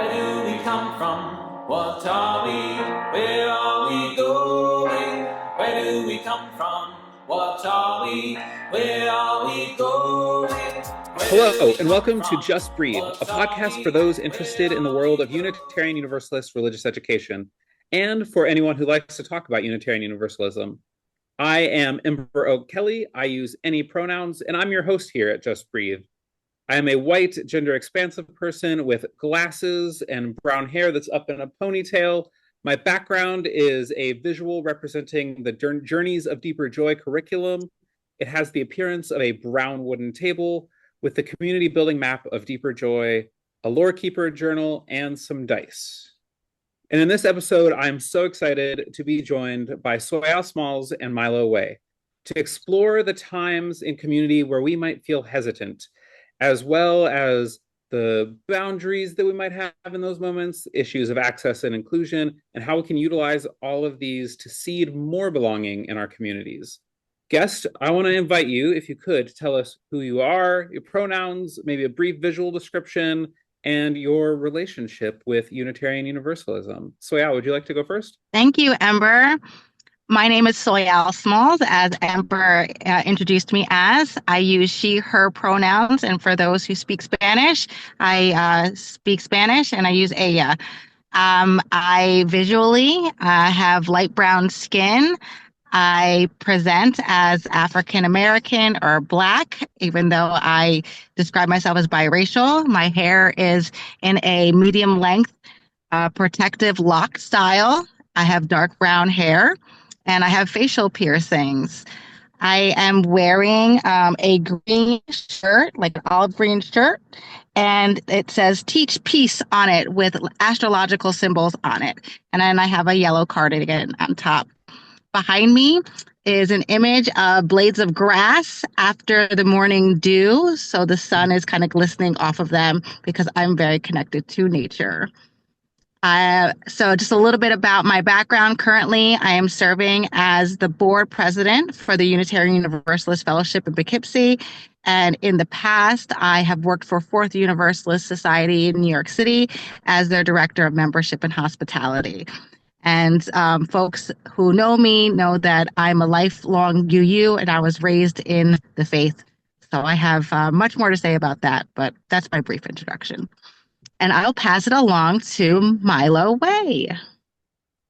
Where do we come from? What are we? Where are we going? Where do we come from? What are we? Where are we going? Hello, and welcome to Just Breathe, a podcast for those interested in the world of Unitarian Universalist religious education, and for anyone who likes to talk about Unitarian Universalism. I am Emperor Oak Kelly. I use any pronouns, and I'm your host here at Just Breathe. I am a white, gender expansive person with glasses and brown hair that's up in a ponytail. My background is a visual representing the Journeys of Deeper Joy curriculum. It has the appearance of a brown wooden table with the community building map of Deeper Joy, a lore keeper journal, and some dice. And in this episode, I'm so excited to be joined by Soyal Smalls and Mylo Way to explore the times in community where we might feel hesitant, as well as the boundaries that we might have in those moments, issues of access and inclusion, and how we can utilize all of these to seed more belonging in our communities. Guest, I want to invite you, if you could, tell us who you are, your pronouns, maybe a brief visual description, and your relationship with Unitarian Universalism. Soya, would you like to go first? Thank you, Ember. My name is Soyal Smalls, as Ember introduced me as. I use she, her pronouns, and for those who speak Spanish, I speak Spanish and I use ella. I visually have light brown skin. I present as African American or Black, even though I describe myself as biracial. My hair is in a medium length, protective lock style. I have dark brown hair and I have facial piercings. I am wearing a green shirt, like an olive green shirt, and it says Teach Peace on it with astrological symbols on it. And then I have a yellow cardigan on top. Behind me is an image of blades of grass after the morning dew. So the sun is kind of glistening off of them because I'm very connected to nature. So just a little bit about my background. Currently, I am serving as the board president for the Unitarian Universalist Fellowship in Poughkeepsie. And in the past, I have worked for Fourth Universalist Society in New York City as their director of membership and hospitality. And folks who know me know that I'm a lifelong UU and I was raised in the faith. So I have much more to say about that, but that's my brief introduction. And I'll pass it along to Mylo Way.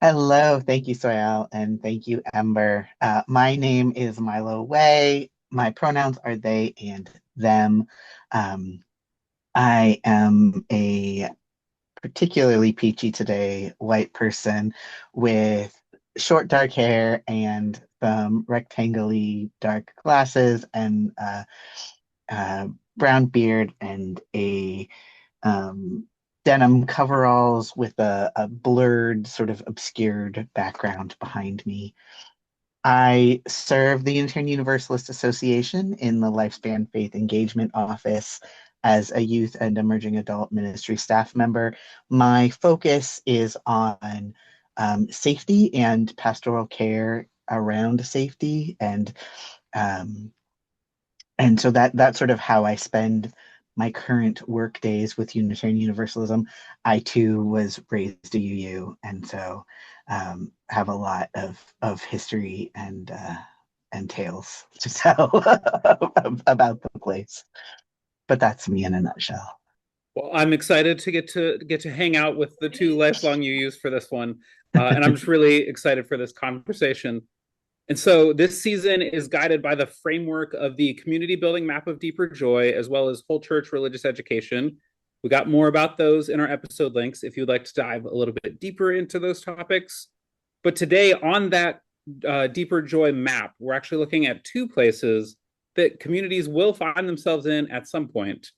Hello, thank you, Soyal, and thank you, Ember. My name is Mylo Way. My pronouns are they and them. I am a particularly peachy today white person with short dark hair and some rectangly dark glasses and brown beard and a denim coveralls with a blurred, sort of obscured background behind me. I serve the Unitarian Universalist Association in the Lifespan Faith Engagement Office as a youth and emerging adult ministry staff member. My focus is on safety and pastoral care around safety, and so that's sort of how I spend my current work days with Unitarian Universalism. I too was raised a UU, and so have a lot of history and tales to tell about the place. But that's me in a nutshell. Well, I'm excited to get to hang out with the two lifelong UUs for this one, and I'm just really excited for this conversation. And so this season is guided by the framework of the community building map of Deeper Joy, as well as whole church religious education. We got more about those in our episode links if you'd like to dive a little bit deeper into those topics. But today on that Deeper Joy map, we're actually looking at two places that communities will find themselves in at some point.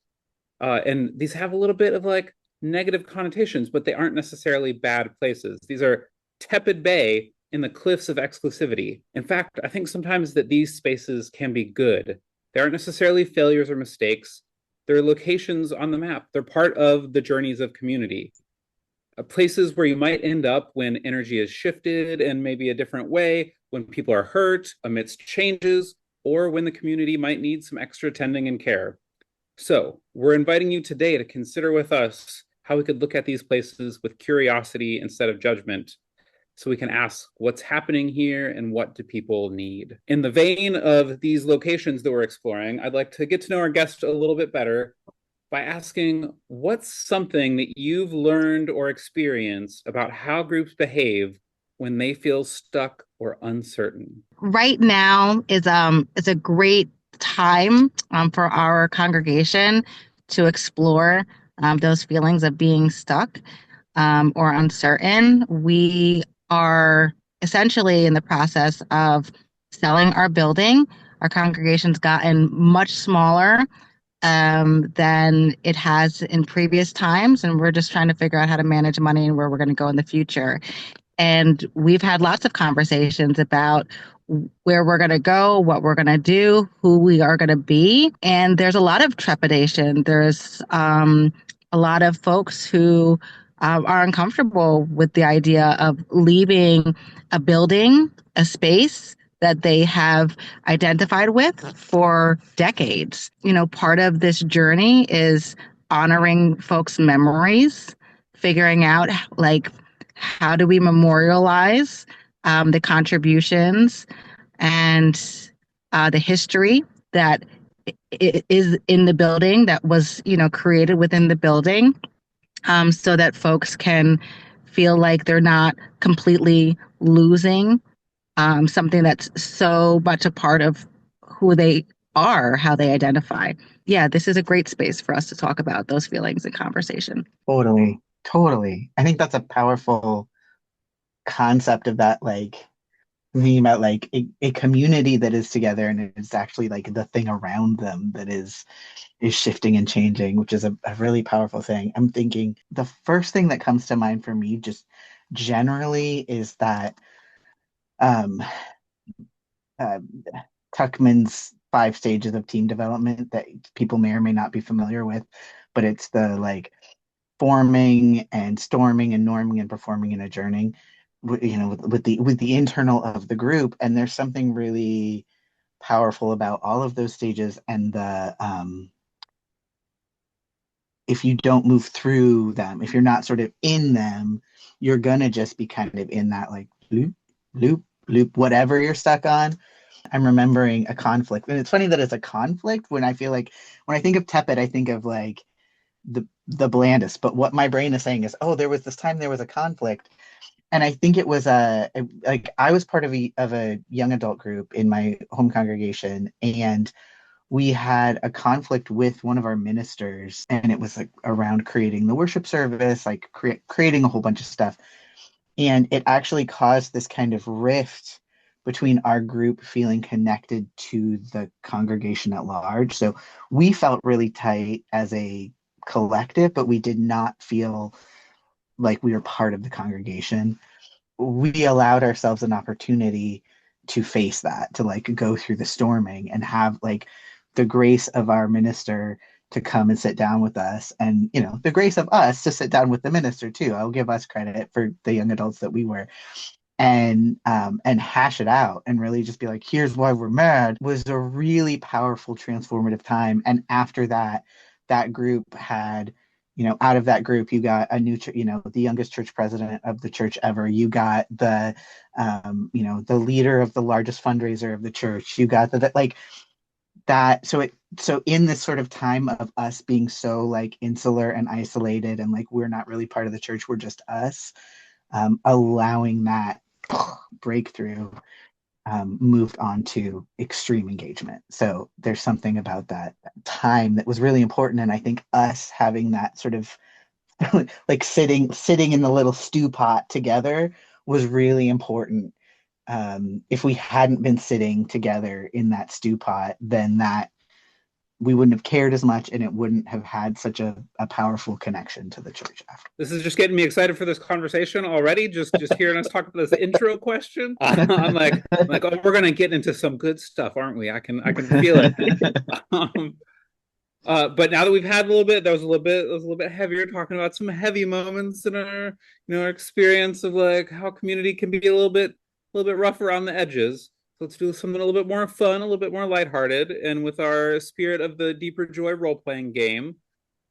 And these have a little bit of like negative connotations, but they aren't necessarily bad places. These are tepid bay in the cliffs of exclusivity. In fact, I think sometimes that these spaces can be good. They aren't necessarily failures or mistakes. They're locations on the map. They're part of the journeys of community. Places where you might end up when energy is shifted in maybe a different way, when people are hurt amidst changes, or when the community might need some extra tending and care. So we're inviting you today to consider with us how we could look at these places with curiosity instead of judgment, so we can ask what's happening here and what do people need. In the vein of these locations that we're exploring, I'd like to get to know our guest a little bit better by asking, what's something that you've learned or experienced about how groups behave when they feel stuck or uncertain? Right now is a great time for our congregation to explore those feelings of being stuck or uncertain. We are essentially in the process of selling our building. Our congregation's gotten much smaller than it has in previous times, and we're just trying to figure out how to manage money and where we're going to go in the future. And we've had lots of conversations about where we're going to go, what we're going to do, who we are going to be. And there's a lot of trepidation. There's a lot of folks who are uncomfortable with the idea of leaving a building, a space that they have identified with for decades. You know, part of this journey is honoring folks' memories, figuring out like how do we memorialize the contributions and the history that is in the building, that was, you know, created within the building, so that folks can feel like they're not completely losing something that's so much a part of who they are, how they identify. Yeah, this is a great space for us to talk about those feelings and conversation. Totally, totally. I think that's a powerful concept of that, like thinking about like a community that is together and it's actually like the thing around them that is shifting and changing, which is a really powerful thing. I'm thinking the first thing that comes to mind for me just generally is that um uh, Tuckman's 5 stages of team development that people may or may not be familiar with, but it's the like forming and storming and norming and performing and adjourning, you know, with the internal of the group. And there's something really powerful about all of those stages, and the if you don't move through them, if you're not sort of in them, you're gonna just be kind of in that like loop, loop, loop, whatever you're stuck on. I'm remembering a conflict. And it's funny that it's a conflict when I feel like when I think of tepid, I think of like the blandest. But what my brain is saying is, oh, there was this time there was a conflict. And I think it was like I was part of a young adult group in my home congregation, and we had a conflict with one of our ministers, and it was like around creating the worship service, like creating a whole bunch of stuff. And it actually caused this kind of rift between our group feeling connected to the congregation at large. So we felt really tight as a collective, but we did not feel like we were part of the congregation. We allowed ourselves an opportunity to face that, to like go through the storming and have like the grace of our minister to come and sit down with us, and you know, the grace of us to sit down with the minister too. I'll give us credit for the young adults that we were, and hash it out and really just be like, here's why we're mad, was a really powerful transformative time. And after that, that group had, you know, out of that group you got a new you know, the youngest church president of the church ever, you got the you know, the leader of the largest fundraiser of the church, you got the like that. So in this sort of time of us being so like insular and isolated and like we're not really part of the church, we're just us, allowing that breakthrough, moved on to extreme engagement. So there's something about that time that was really important, and I think us having that sort of like sitting in the little stew pot together was really important. If we hadn't been sitting together in that stew pot, then that we wouldn't have cared as much, and it wouldn't have had such a powerful connection to the church after. This is just getting me excited for this conversation already. Just hearing us talk about this intro question, I'm like, oh, we're gonna get into some good stuff, aren't we? I can feel it. But now that we've had a little bit, that was a little bit heavier, talking about some heavy moments in our, you know, our experience of like how community can be a little bit rough around the edges. So let's do something a little bit more fun, a little bit more lighthearted, and with our spirit of the Deeper Joy role playing game,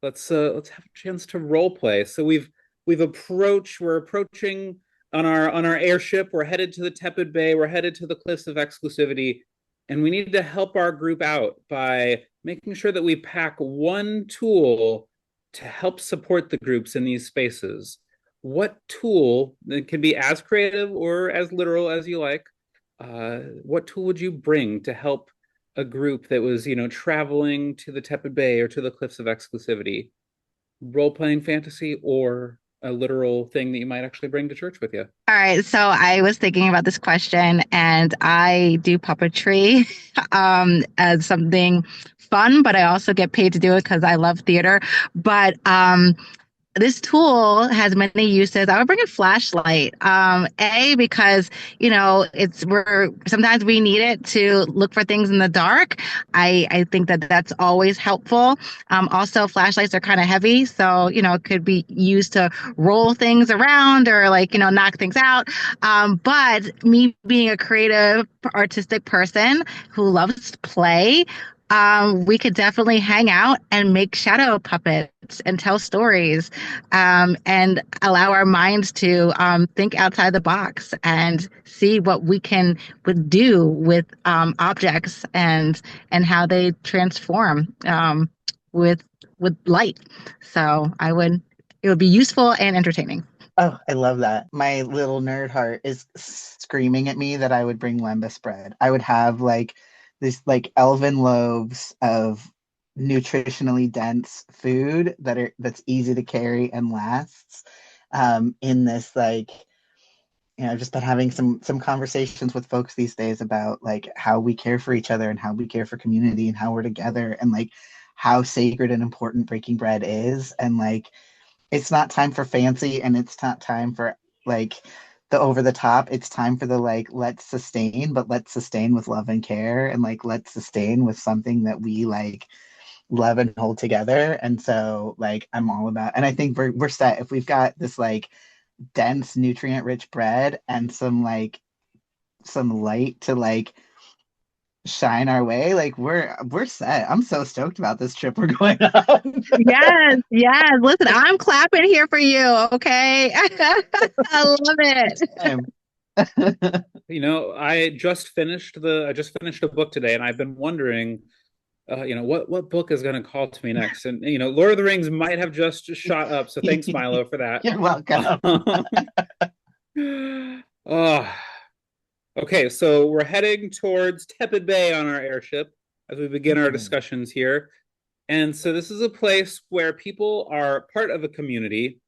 let's have a chance to role play. So we're approaching on our airship. We're headed to the tepid bay. We're headed to the cliffs of exclusivity, and we need to help our group out by making sure that we pack one tool to help support the groups in these spaces. What tool, it can be as creative or as literal as you like, what tool would you bring to help a group that was, traveling to the tepid bay or to the cliffs of exclusivity? Role-playing fantasy or a literal thing that you might actually bring to church with you? All right, so I was thinking about this question, and I do puppetry as something fun, but I also get paid to do it because I love theater. But this tool has many uses. I would bring a flashlight. Because we're sometimes we need it to look for things in the dark. I think that that's always helpful. Also, flashlights are kind of heavy, so it could be used to roll things around or knock things out. But me being a creative, artistic person who loves to play, we could definitely hang out and make shadow puppets and tell stories, and allow our minds to think outside the box and see what we would do with objects and how they transform with light. So it would be useful and entertaining. Oh, I love that. My little nerd heart is screaming at me that I would bring lembas bread. I would have like this like elven loaves of nutritionally dense food that's easy to carry and lasts. In this I've just been having some conversations with folks these days about like how we care for each other and how we care for community and how we're together and like how sacred and important breaking bread is, and like it's not time for fancy and it's not time for like the over the top. It's time for the like let's sustain, but let's sustain with love and care, and like let's sustain with something that we like love and hold together. And so like I'm all about, and I think we're set if we've got this like dense nutrient rich bread and some light to like shine our way, like we're set. I'm so stoked about this trip we're going on. Yes, yes. Listen, I'm clapping here for you. Okay. I love it. I just finished a book today, and I've been wondering, what book is going to call to me next? And Lord of the Rings might have just shot up. So thanks, Mylo, for that. You're welcome. Oh, okay, so we're heading towards Tepid Bay on our airship as we begin our discussions here. And so this is a place where people are part of a community,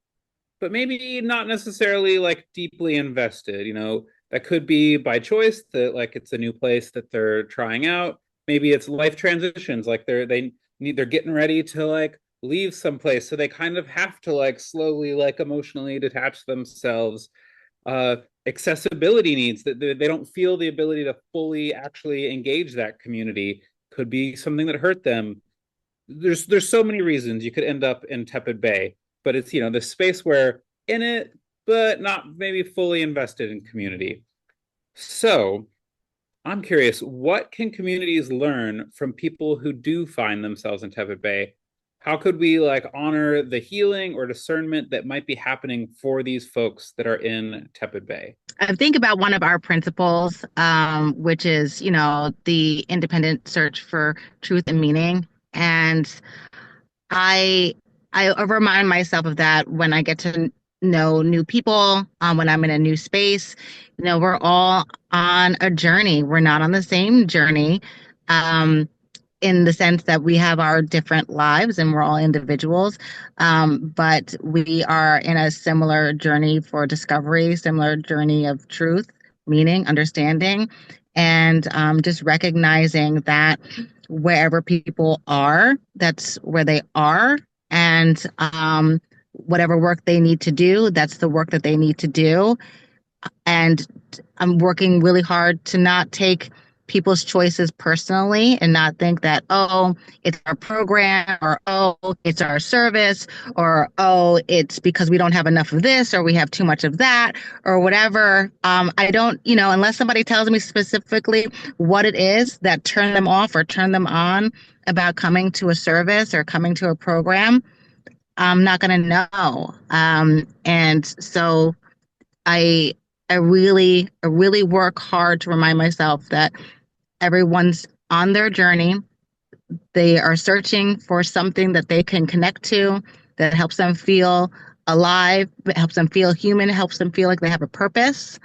but maybe not necessarily like deeply invested. That could be by choice, that like it's a new place that they're trying out. Maybe it's life transitions, like they're getting ready to like leave someplace, so they kind of have to like slowly like emotionally detach themselves. Accessibility needs, that they don't feel the ability to fully actually engage that community, could be something that hurt them. There's so many reasons you could end up in Tepid Bay, but it's the space where in it, but not maybe fully invested in community. So I'm curious, what can communities learn from people who do find themselves in Tepid Bay? How could we like honor the healing or discernment that might be happening for these folks that are in Tepid Bay? I think about one of our principles, which is, the independent search for truth and meaning. And I I remind myself of that when I get to know new people, when I'm in a new space. We're all on a journey. We're not on the same journey. Um, in the sense that we have our different lives and we're all individuals, but we are in a similar journey for discovery, similar journey of truth, meaning, understanding, and just recognizing that wherever people are, that's where they are, and whatever work they need to do, that's the work that they need to do. And I'm working really hard to not take people's choices personally and not think that, oh, it's our program, or oh, it's our service, or oh, it's because we don't have enough of this or we have too much of that or whatever. I don't, unless somebody tells me specifically what it is that turned them off or turned them on about coming to a service or coming to a program, I'm not gonna know. And so I I really work hard to remind myself that everyone's on their journey. They are searching for something that they can connect to that helps them feel alive, that helps them feel human, helps them feel like they have a purpose,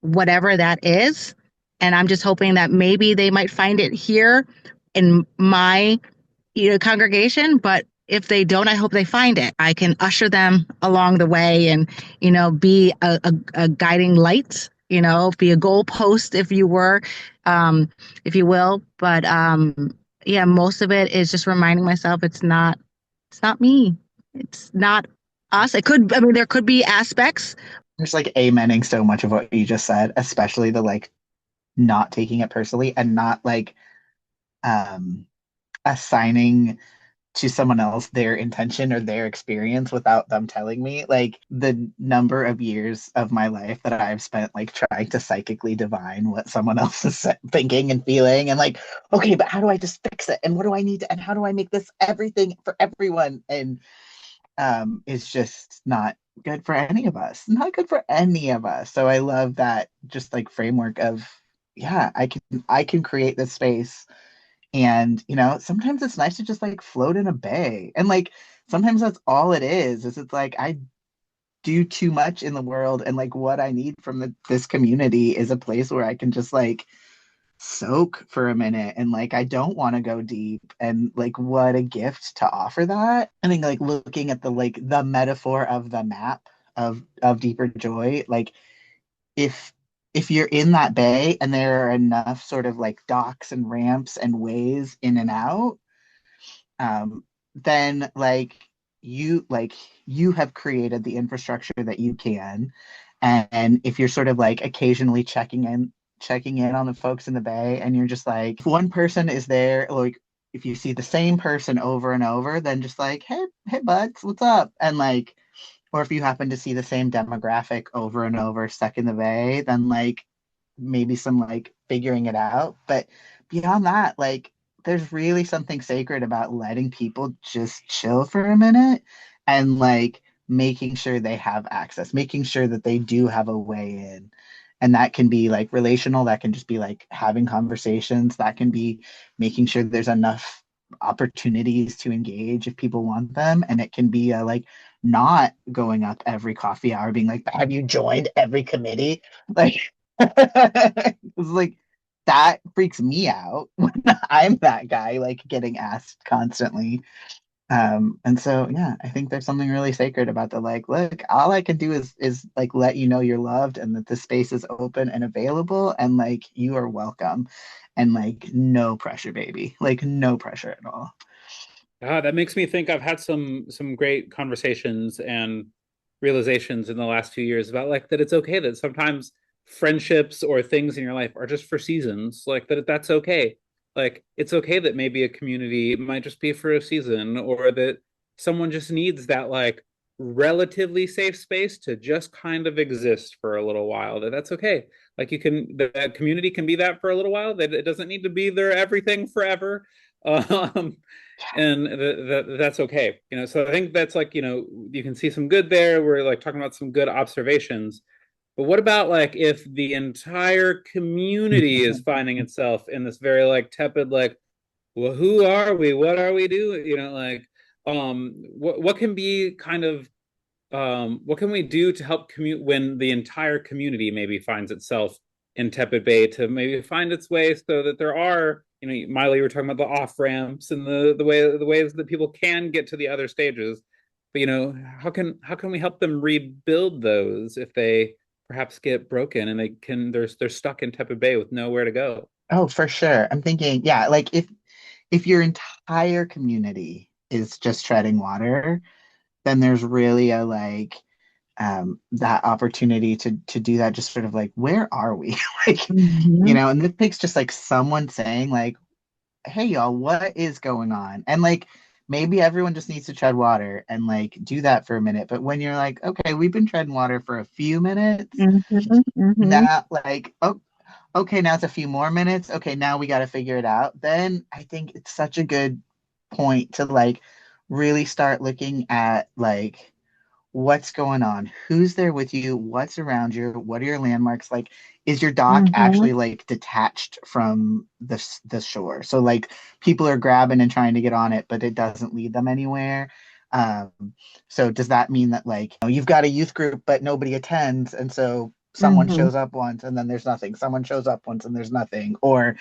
whatever that is. And I'm just hoping that maybe they might find it here in my congregation, but if they don't, I hope they find it. I can usher them along the way and, be a guiding light, be a goalpost if you will. But yeah, most of it is just reminding myself it's not me. It's not us. It could, I mean, there could be aspects. Just like amening so much of what you just said, especially the like not taking it personally and not like um assigning to someone else their intention or their experience without them telling me. Like the number of years of my life that I've spent like trying to psychically divine what someone else is thinking and feeling, and like, okay, but how do I just fix it? And what do I need to, and how do I make this everything for everyone? And is just not good for any of us. Not good for any of us. So I love that just like framework of, yeah, I can create this space, and, sometimes it's nice to just like float in a bay. And like sometimes that's all it is it's like I do too much in the world, and like what I need from this community is a place where I can just like soak for a minute, and like I don't want to go deep, and like what a gift to offer that. I think like looking at the metaphor of the map of deeper joy, like if if you're in that bay and there are enough sort of like docks and ramps and ways in and out, then like you have created the infrastructure that you can. And if you're sort of like occasionally checking in on the folks in the bay, and you're just like, if one person is there, like if you see the same person over and over, then just like, hey buds, what's up? And like, or if you happen to see the same demographic over and over stuck in the bay, then like maybe some like figuring it out. But beyond that, like there's really something sacred about letting people just chill for a minute, and like making sure they have access, making sure that they do have a way in. And that can be like relational, that can just be like having conversations, that can be making sure there's enough opportunities to engage if people want them. And it can be like not going up every coffee hour being like, have you joined every committee? Like, it's like that freaks me out when I'm that guy, like getting asked constantly. And so yeah, I think there's something really sacred about the like, look, all I can do is like let you know you're loved, and that the space is open and available, and like you are welcome, and like no pressure, baby. Like no pressure at all. That makes me think I've had some great conversations and realizations in the last few years about like that it's okay that sometimes friendships or things in your life are just for seasons, like that's okay. Like it's okay that maybe a community might just be for a season, or that someone just needs that like relatively safe space to just kind of exist for a little while. That's okay. Like you can, the community can be that for a little while. That it doesn't need to be their everything forever. Um, and that's okay, so I think that's like, you can see some good there. We're like talking about some good observations, but what about like if the entire community is finding itself in this very like tepid, like, well, who are we, what are we doing, like, what can be kind of, what can we do to help commute when the entire community maybe finds itself in tepid bay, to maybe find its way so that there are, Mylo, you were talking about the off ramps and the ways that people can get to the other stages, but how can we help them rebuild those if they perhaps get broken and they're stuck in tepid bay with nowhere to go? Oh, for sure. I'm thinking, yeah, like if your entire community is just treading water, then there's really a like that opportunity to do that, just sort of like, where are we? Like, Mhm. and this takes just like someone saying like, hey y'all, what is going on? And like maybe everyone just needs to tread water and like do that for a minute. But when you're like, okay, we've been treading water for a few minutes Mhm. Mhm. now, like, oh, okay, now it's a few more minutes. Okay, now we got to figure it out. Then I think it's such a good point to like really start looking at like what's going on, who's there with you, what's around you, what are your landmarks, like is your dock Mm-hmm. actually like detached from the shore, so like people are grabbing and trying to get on it but it doesn't lead them anywhere. um so does that mean that like you've got a youth group but nobody attends, and so someone Mm-hmm. shows up once and then there's nothing, someone shows up once and there's nothing, or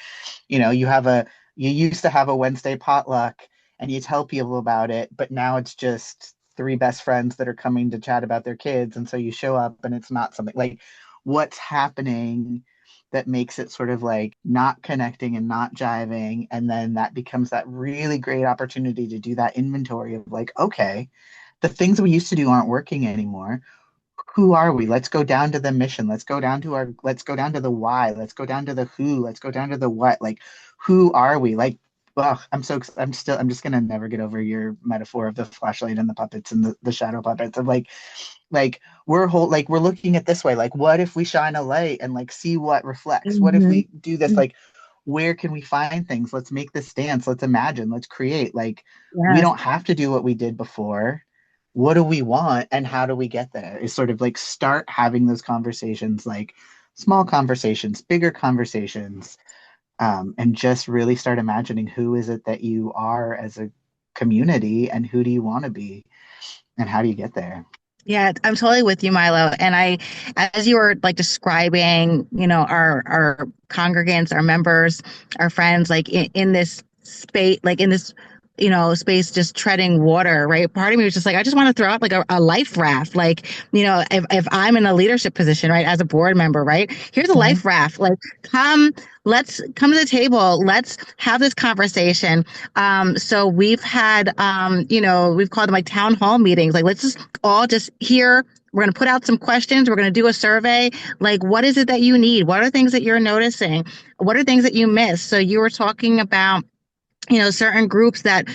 you have a you used to have a Wednesday potluck and you tell people about it, but now it's just three best friends that are coming to chat about their kids. And so you show up and it's not something like what's happening that makes it sort of like not connecting and not jiving. And then that becomes that really great opportunity to do that inventory of like, okay, the things we used to do aren't working anymore. Who are we? Let's go down to the mission. Let's go down to the why. Let's go down to the who. Let's go down to the what. Like, who are we? Like, ugh, I'm just gonna never get over your metaphor of the flashlight and the puppets and the shadow puppets of like we're looking at this way. Like, what if we shine a light and like see what reflects? What if Mm-hmm. we do this? Like, where can we find things? Let's make this dance. Let's imagine. Let's create. Like, we Yes. don't have to do what we did before. What do we want and how do we get there? Is sort of like start having those conversations, like small conversations, bigger conversations, and just really start imagining who is it that you are as a community and who do you want to be and how do you get there? Yeah, I'm totally with you, Mylo. And as you were like describing, our congregants, our members, our friends, like in this space, like in this, space, just treading water, right? Part of me was just like, I just want to throw out like a life raft. Like, if I'm in a leadership position, right, as a board member, right, here's a Mhm. life raft. Like, let's come to the table. Let's have this conversation. So we've had, we've called them like town hall meetings. Like, let's just hear. We're going to put out some questions. We're going to do a survey. Like, what is it that you need? What are things that you're noticing? What are things that you miss? So you were talking about certain groups that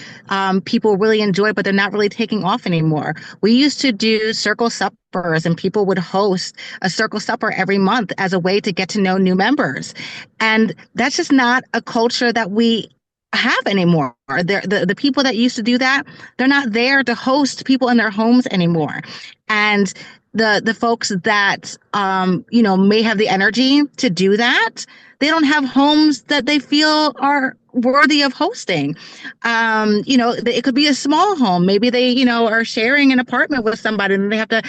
people really enjoy, but they're not really taking off anymore. We used to do circle suppers, and people would host a circle supper every month as a way to get to know new members. And that's just not a culture that we have anymore. The people that used to do that, they're not there to host people in their homes anymore. And the folks that may have the energy to do that, they don't have homes that they feel are worthy of hosting. It could be a small home. Maybe they, are sharing an apartment with somebody and they have to,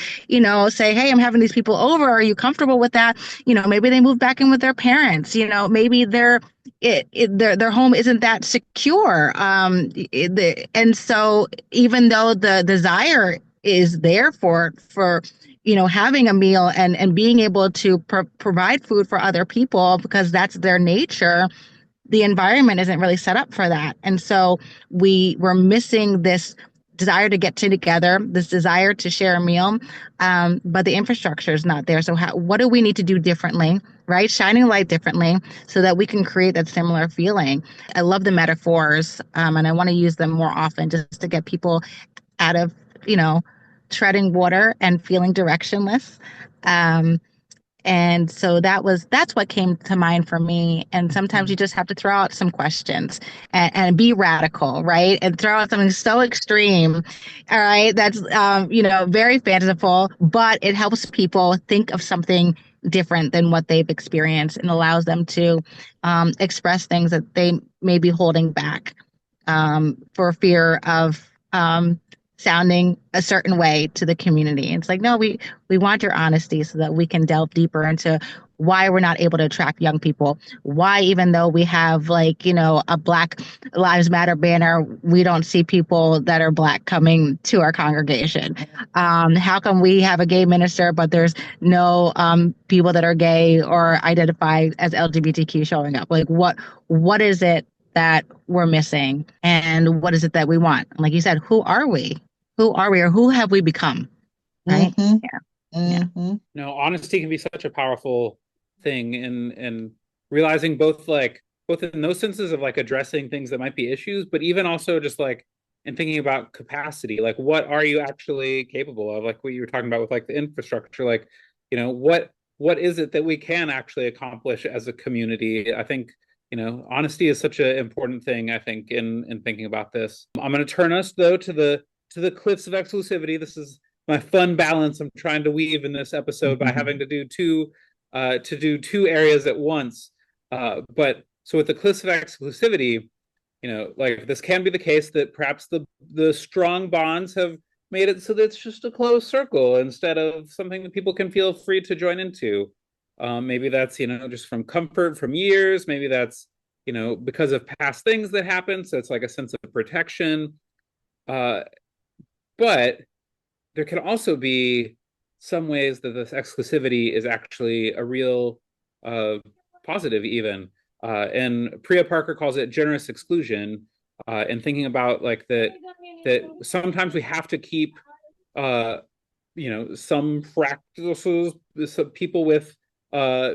say, hey, I'm having these people over. Are you comfortable with that? Maybe they move back in with their parents. Maybe their home isn't that secure. And so even though the desire is there for having a meal and being able to provide food for other people because that's their nature, the environment isn't really set up for that. And so we're missing this desire to get together, this desire to share a meal, but the infrastructure is not there. So what do we need to do differently, right? Shining light differently so that we can create that similar feeling. I love the metaphors, and I want to use them more often just to get people out of, you know, treading water and feeling directionless. Um, and so that's what came to mind for me. And sometimes you Mhm. just have to throw out some questions and be radical, right? And throw out something so extreme, all right, that's very fanciful, but it helps people think of something different than what they've experienced and allows them to express things that they may be holding back for fear of sounding a certain way to the community. It's like, no, we want your honesty so that we can delve deeper into why we're not able to attract young people. Why, even though we have like, a Black Lives Matter banner, we don't see people that are Black coming to our congregation. How come we have a gay minister, but there's no people that are gay or identify as LGBTQ showing up? Like, what is it that we're missing? And what is it that we want? And like you said, who are we? Who are we or who have we become? Right? Mhm. Yeah. Yeah. Mhm. No, honesty can be such a powerful thing in realizing both in those senses of like addressing things that might be issues, but even also just like in thinking about capacity, like what are you actually capable of? Like what you were talking about with like the infrastructure, like, what is it that we can actually accomplish as a community? I think honesty is such an important thing, I think, in thinking about this. I'm going to turn us though to the cliffs of exclusivity. This is my fun balance I'm trying to weave in this episode by having to do two areas at once. But so with the cliffs of exclusivity, like this can be the case that perhaps the strong bonds have made it so that it's just a closed circle instead of something that people can feel free to join into. Maybe that's just from comfort from years. Maybe that's because of past things that happened. So it's like a sense of protection. Uh, but there can also be some ways that this exclusivity is actually a real uh, positive, even. And Priya Parker calls it generous exclusion. And thinking about like that sometimes we have to keep uh, some practices, some people with uh,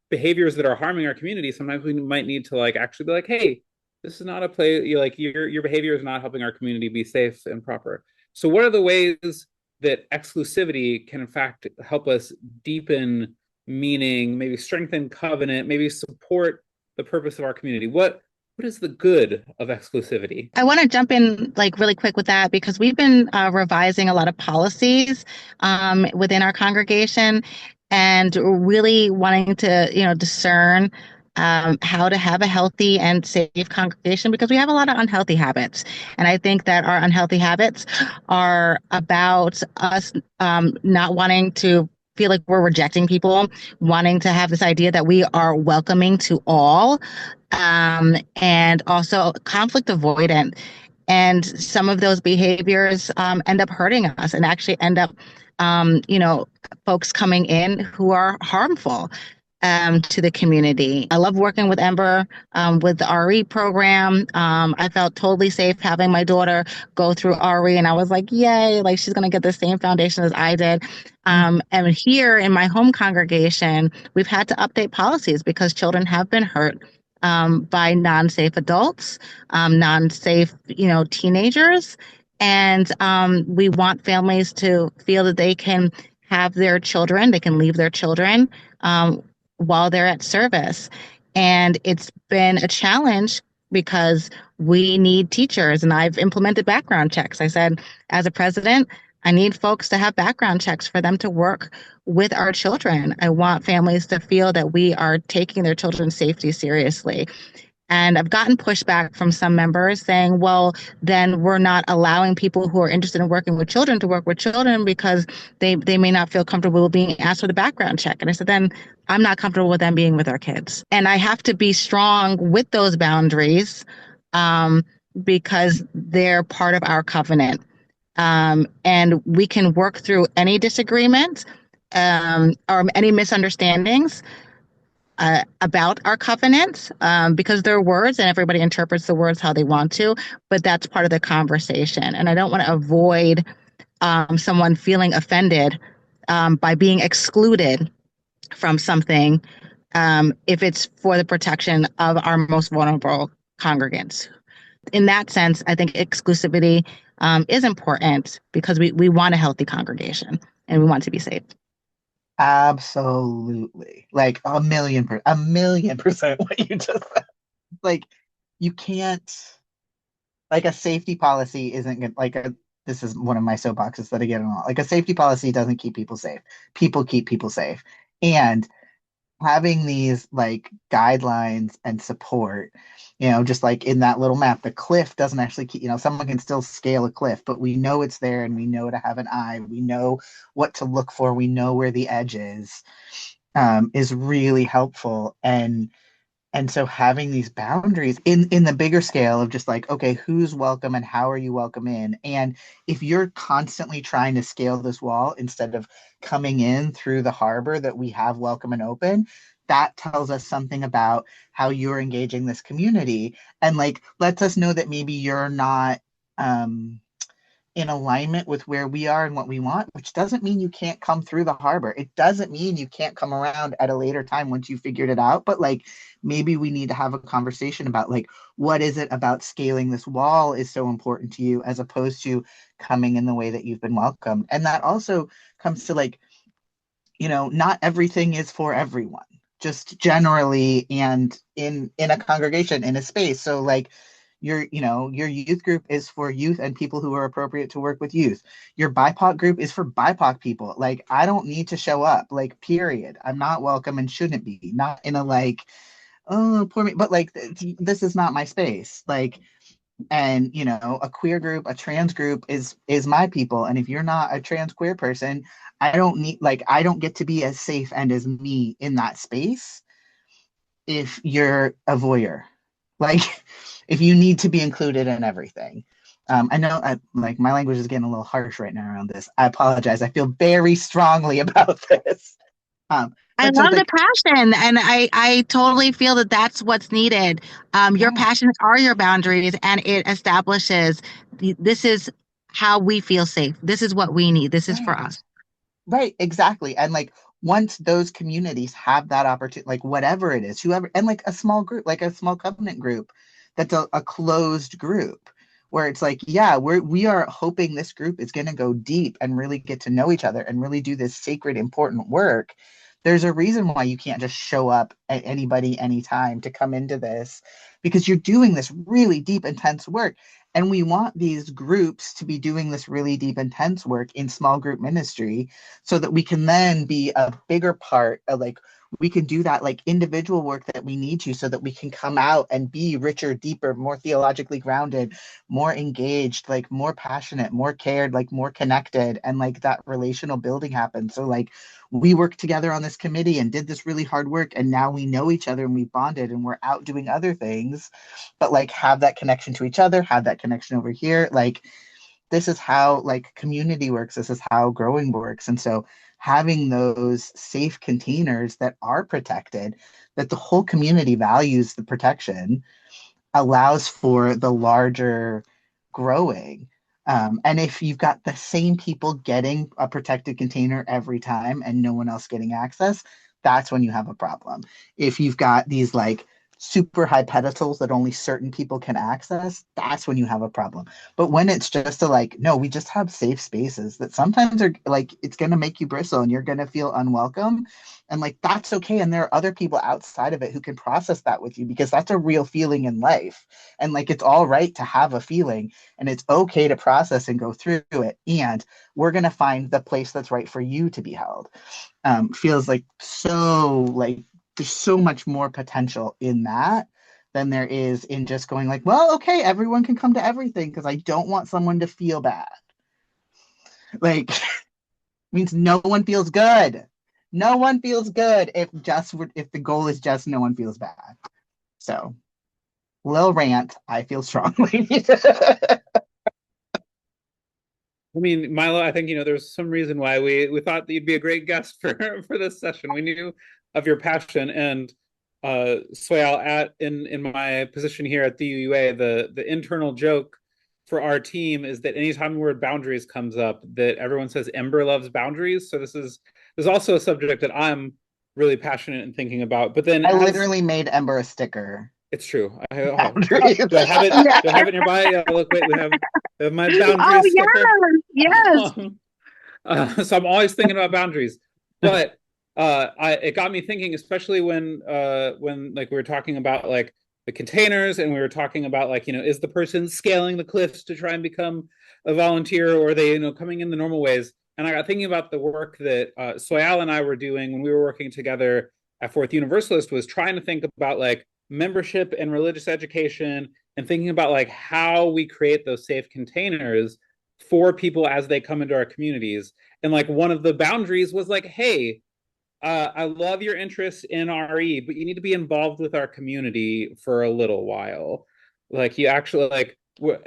behaviors that are harming our community. Sometimes we might need to like actually be like, hey, this is not a play. Like your behavior is not helping our community be safe and proper. So, what are the ways that exclusivity can in fact help us deepen meaning, maybe strengthen covenant, maybe support the purpose of our community? What is the good of exclusivity? I want to jump in like really quick with that because we've been revising a lot of policies within our congregation and really wanting to, discern how to have a healthy and safe congregation because we have a lot of unhealthy habits. And I think that our unhealthy habits are about us not wanting to feel like we're rejecting people, wanting to have this idea that we are welcoming to all, and also conflict avoidant. And some of those behaviors end up hurting us and actually end up, folks coming in who are harmful to the community. I love working with Ember with the RE program. I felt totally safe having my daughter go through RE, and I was like, yay, like she's going to get the same foundation as I did. And here in my home congregation, we've had to update policies because children have been hurt by non-safe adults, non-safe, teenagers. And we want families to feel that they can have their children, they can leave their children while they're at service. And it's been a challenge because we need teachers, and I've implemented background checks. I said, as a president, I need folks to have background checks for them to work with our children. I want families to feel that we are taking their children's safety seriously. And I've gotten pushback from some members saying, well, then we're not allowing people who are interested in working with children to work with children because they may not feel comfortable being asked for the background check. And I said, then I'm not comfortable with them being with our kids. And I have to be strong with those boundaries because they're part of our covenant. And we can work through any disagreement or any misunderstandings about our covenants because they're words and everybody interprets the words how they want to, but that's part of the conversation. And I don't want to avoid someone feeling offended by being excluded from something if it's for the protection of our most vulnerable congregants. In that sense, I think exclusivity is important because we want a healthy congregation and we want to be safe. Absolutely. Like a million percent what you just said. Like you can't like a safety policy isn't good. This is one of my soapboxes that I get on. Like a safety policy doesn't keep people safe. People keep people safe. And having these like guidelines and support, just like in that little map, the cliff doesn't actually keep, someone can still scale a cliff, but we know it's there and we know to have an eye. We know what to look for. We know where the edge is really helpful. And so having these boundaries in the bigger scale of just like, okay, who's welcome and how are you welcome in? And if you're constantly trying to scale this wall instead of coming in through the harbor that we have welcome and open, that tells us something about how you're engaging this community and like lets us know that maybe you're not in alignment with where we are and what we want, which doesn't mean you can't come through the harbor. It doesn't mean you can't come around at a later time once you figured it out. But like maybe we need to have a conversation about like what is it about scaling this wall is so important to you as opposed to coming in the way that you've been welcomed. And that also comes to like, not everything is for everyone. just generally and in a congregation, in a space. So like your youth group is for youth and people who are appropriate to work with youth. Your BIPOC group is for BIPOC people. Like I don't need to show up, like period. I'm not welcome and shouldn't be. Not in a like, oh, poor me, but like this is not my space. Like, and a queer group, a trans group is my people. And if you're not a trans queer person, I don't get to be as safe and as me in that space if you're a voyeur. Like if you need to be included in everything. I know like my language is getting a little harsh right now around this. I apologize. I feel very strongly about this. I But so love the like, passion, and I totally feel that that's what's needed. Your yeah, passions are your boundaries, and it establishes this is how we feel safe. This is what we need. This is for right. us. Right, exactly. And like once those communities have that opportunity, like whatever it is, whoever, and like a small group, like a small covenant group, that's a closed group where it's like, yeah, we are hoping this group is going to go deep and really get to know each other and really do this sacred, important work. There's a reason why you can't just show up at anybody anytime to come into this because you're doing this really deep, intense work. And we want these groups to be doing this really deep, intense work in small group ministry so that we can then be a bigger part of like we can do that like individual work that we need to so that we can come out and be richer, deeper, more theologically grounded, more engaged, like more passionate, more cared, like more connected, and like that relational building happens. So like we worked together on this committee and did this really hard work and now we know each other and we bonded and we're out doing other things, but like have that connection to each other, have that connection over here. Like this is how like community works, this is how growing works. And so having those safe containers that are protected, that the whole community values the protection, allows for the larger growing. And if you've got the same people getting a protected container every time and no one else getting access, that's when you have a problem. If you've got these like super high pedestals that only certain people can access, that's when you have a problem. But when it's just a like, no, we just have safe spaces that sometimes are like, it's going to make you bristle and you're going to feel unwelcome. And like, that's okay. And there are other people outside of it who can process that with you because that's a real feeling in life. And like, it's all right to have a feeling and it's okay to process and go through it. And we're going to find the place that's right for you to be held. Feels like so like there's so much more potential in that than there is in just going like, well, okay, everyone can come to everything because I don't want someone to feel bad. Like means no one feels good. No one feels good if the goal is just no one feels bad. So, little rant. I feel strongly. I mean, Mylo, I think there's some reason why we thought that you'd be a great guest for this session. We knew of your passion, and Soyal, in my position here at the UUA, the internal joke for our team is that anytime the word boundaries comes up, that everyone says Ember loves boundaries. So this is also a subject that I'm really passionate and thinking about. But then I as literally made Ember a sticker. it's true. Boundaries. Do I have it? Yeah. Do I have it nearby? Yeah, look, wait, we have my Oh boundaries sticker. yes, yes. So I'm always thinking about boundaries. But it got me thinking, especially when like we were talking about like the containers, and we were talking about like is the person scaling the cliffs to try and become a volunteer, or are they coming in the normal ways? And I got thinking about the work that Soyal and I were doing when we were working together at Fourth Universalist, was trying to think about like membership and religious education, and thinking about like how we create those safe containers for people as they come into our communities. And like one of the boundaries was like, hey, I love your interest in RE, but you need to be involved with our community for a little while. Like you actually like,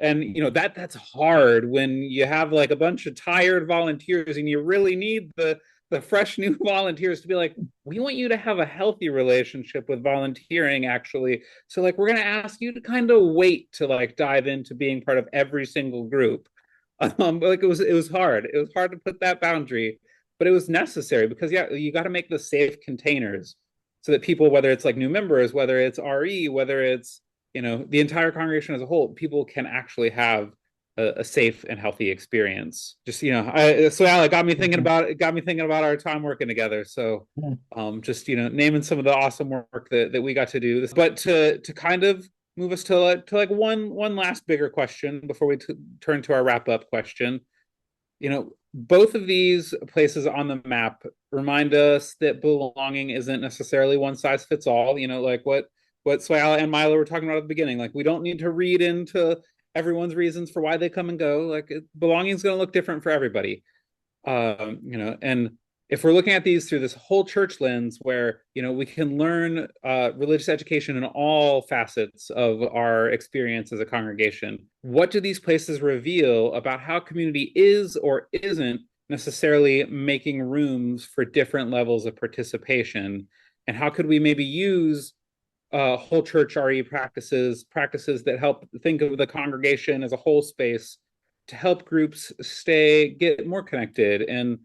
and that's hard when you have like a bunch of tired volunteers, and you really need the fresh new volunteers to be like, we want you to have a healthy relationship with volunteering, actually. So like, we're gonna ask you to kind of wait to like dive into being part of every single group. But like it was hard. It was hard to put that boundary, but it was necessary because yeah, you got to make the safe containers so that people, whether it's like new members, whether it's RE, whether it's the entire congregation as a whole, people can actually have a safe and healthy experience. Just Soyal, it got me thinking about our time working together. So just naming some of the awesome work that we got to do. But to kind of move us to one last bigger question before we turn to our wrap up question. Both of these places on the map remind us that belonging isn't necessarily one size fits all. Like what Soyal and Mylo were talking about at the beginning. Like, we don't need to read into everyone's reasons for why they come and go. Like, belonging is going to look different for everybody. And if we're looking at these through this whole church lens, where we can learn religious education in all facets of our experience as a congregation, what do these places reveal about how community is or isn't necessarily making rooms for different levels of participation? And how could we maybe use whole church RE practices that help think of the congregation as a whole space to help groups get more connected, and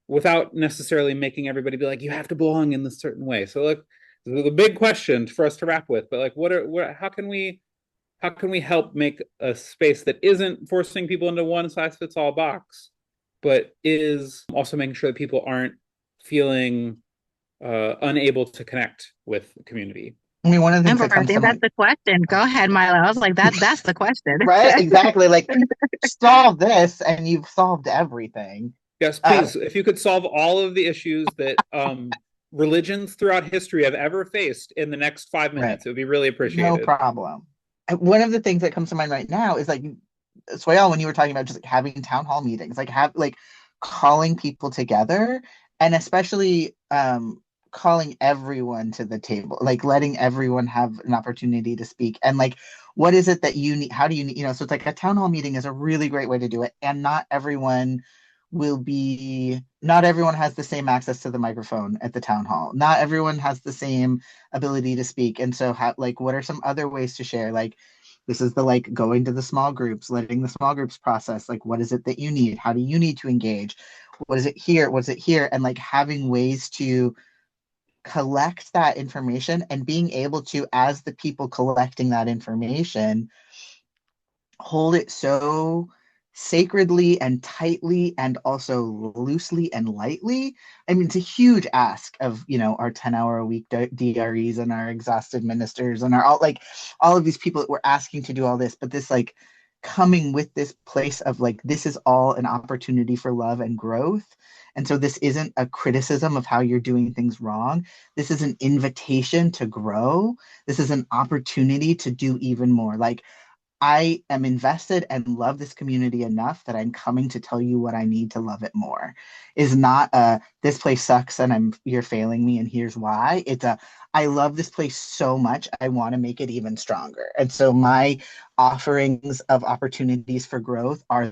without necessarily making everybody be like, you have to belong in this certain way? So, like, the big question for us to wrap with, but like, how can we help make a space that isn't forcing people into one size fits all box, but is also making sure that people aren't feeling unable to connect with the community? I mean, one of the things Amber, that I comes to think that's mind, the question. Go ahead, Mylo. I was like, that's the question. right? Exactly. Like, solve this and you've solved everything. Yes, please. If you could solve all of the issues that religions throughout history have ever faced in the next 5 minutes, it would be really appreciated. No problem. One of the things that comes to mind right now is like, Soyal, when you were talking about just like having town hall meetings, like calling people together, and especially calling everyone to the table, like letting everyone have an opportunity to speak. And like, what is it that you need? How do you need, so it's like a town hall meeting is a really great way to do it. And not everyone has the same access to the microphone at the town hall. Not everyone has the same ability to speak. And so like, what are some other ways to share? Like, this is the like going to the small groups, letting the small groups process, like, what is it that you need? How do you need to engage? What is it here? What's it here? And like having ways to collect that information and being able to, as the people collecting that information, hold it so sacredly and tightly and also loosely and lightly. I mean, it's a huge ask of, our 10-hour a week DREs and our exhausted ministers and all of these people that we're asking to do all this, but this like coming with this place of like, this is all an opportunity for love and growth. And so this isn't a criticism of how you're doing things wrong. This is an invitation to grow. This is an opportunity to do even more. Like, I am invested and love this community enough that I'm coming to tell you what I need to love it more. Is not this place sucks and you're failing me and here's why. It's I love this place so much, I want to make it even stronger. And so my offerings of opportunities for growth are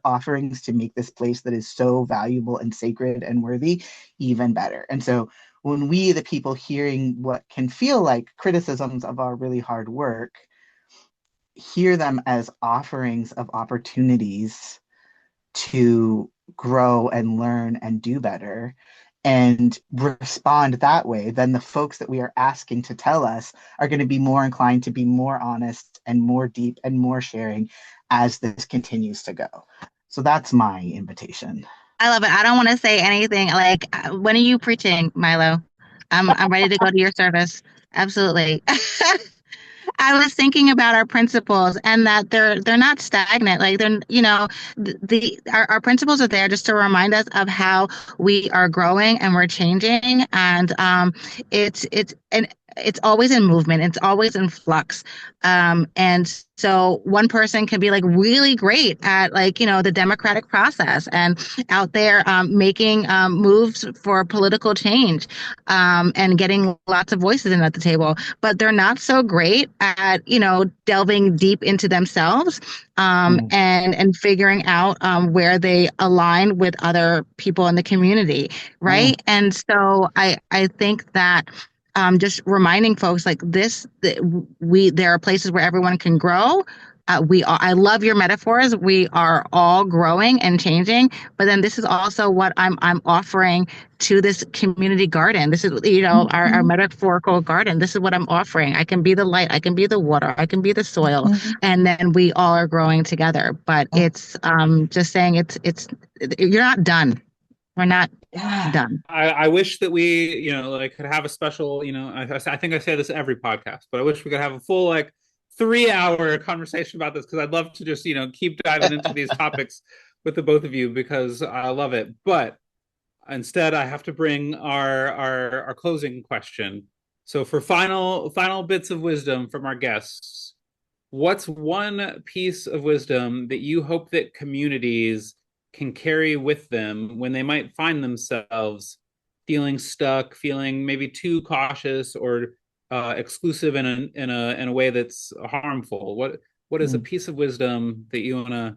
offerings to make this place that is so valuable and sacred and worthy even better. And so when we, the people hearing what can feel like criticisms of our really hard work, hear them as offerings of opportunities to grow and learn and do better and respond that way, then the folks that we are asking to tell us are going to be more inclined to be more honest and more deep and more sharing as this continues to go. So that's my invitation. I love it. I don't want to say anything. Like, when are you preaching, Mylo? I'm ready to go to your service. Absolutely. I was thinking about our principles and that they're not stagnant. Like, they're, our principles are there just to remind us of how we are growing and we're changing. And it's always in movement. It's always in flux. And so one person can be like really great at the democratic process and out there making moves for political change and getting lots of voices in at the table, but they're not so great at delving deep into themselves and figuring out where they align with other people in the community, right? And so I think that just reminding folks like this, that there are places where everyone can grow, I love your metaphors. We are all growing and changing, but then this is also what I'm offering to this community garden. This is, our metaphorical garden. This is what I'm offering. I can be the light, I can be the water, I can be the soil, and then we all are growing together. But it's just saying you're not done. We're not done. I wish that we, could have a special, I think I say this every podcast, but I wish we could have a full 3-hour conversation about this, because I'd love to just, keep diving into these topics with the both of you, because I love it. But instead, I have to bring our closing question. So for final bits of wisdom from our guests, what's one piece of wisdom that you hope that communities can carry with them when they might find themselves feeling stuck, feeling maybe too cautious or exclusive in a way that's harmful? What is a piece of wisdom that you want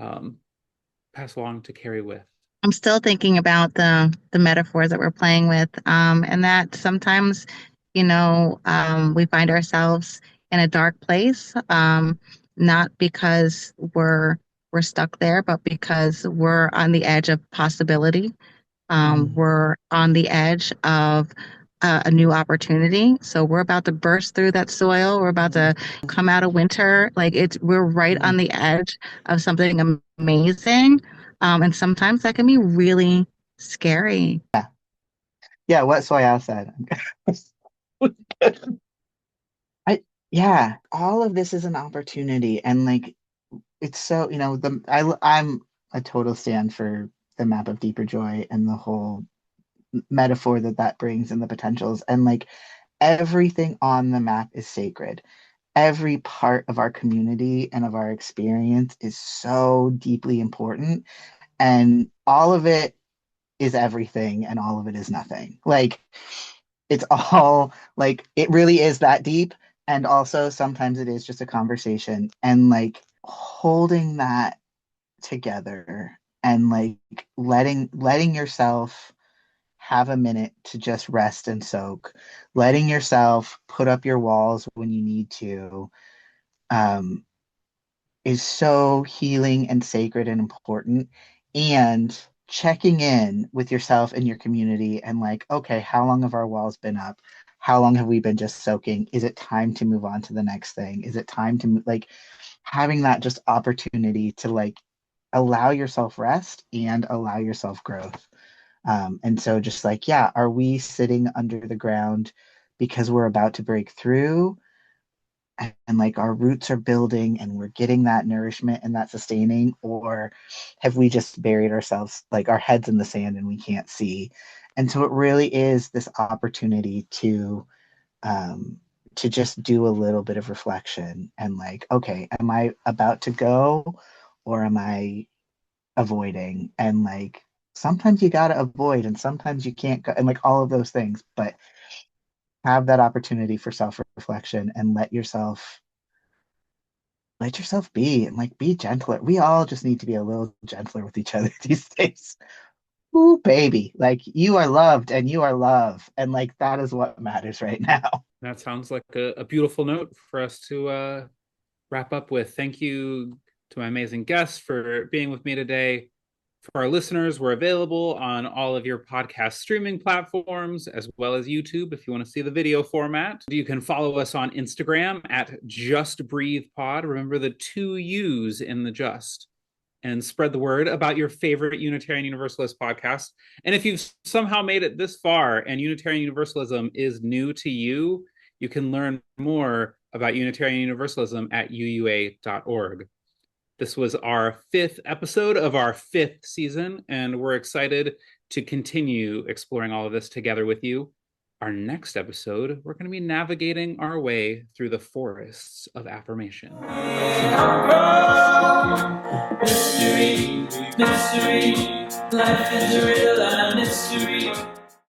to pass along to carry with? I'm still thinking about the metaphors that we're playing with, and that sometimes, we find ourselves in a dark place, not because we're stuck there, but because we're on the edge of possibility. We're on the edge of a new opportunity. So we're about to burst through that soil. We're about to come out of winter. We're right on the edge of something amazing. And sometimes that can be really scary. Yeah, what Soyal said. All of this is an opportunity, and it's so, I'm a total stand for the map of deeper joy and the whole metaphor that brings and the potentials, and everything on the map is sacred. Every part of our community and of our experience is so deeply important, and all of it is everything and all of it is nothing. It's all it really is that deep. And also sometimes it is just a conversation, and holding that together, and letting yourself have a minute to just rest and soak, letting yourself put up your walls when you need to, is so healing and sacred and important. And checking in with yourself and your community, and okay, how long have our walls been up? How long have we been just soaking? Is it time to move on to the next thing? Is it time to having that just opportunity to allow yourself rest and allow yourself growth? And so just are we sitting under the ground because we're about to break through, and our roots are building and we're getting that nourishment and that sustaining? Or have we just buried ourselves, our heads in the sand, and we can't see? And so it really is this opportunity to just do a little bit of reflection, and okay, am I about to go, or am I avoiding? And sometimes you got to avoid, and sometimes you can't go, and all of those things. But have that opportunity for self-reflection, and let yourself be, and be gentler. We all just need to be a little gentler with each other these days. Ooh, baby, you are loved and you are love, and that is what matters right now. That sounds like a beautiful note for us to wrap up with. Thank you to my amazing guests for being with me today. For our listeners, we're available on all of your podcast streaming platforms, as well as YouTube if you want to see the video format. You can follow us on Instagram at Just Breathe Pod. Remember the 2 U's in the just. And spread the word about your favorite Unitarian Universalist podcast. And if you've somehow made it this far and Unitarian Universalism is new to you, you can learn more about Unitarian Universalism at uua.org. This was our 5th episode of our 5th season, and we're excited to continue exploring all of this together with you. Our next episode, we're going to be navigating our way through the forests of affirmation. Mystery, mystery, life is real and it's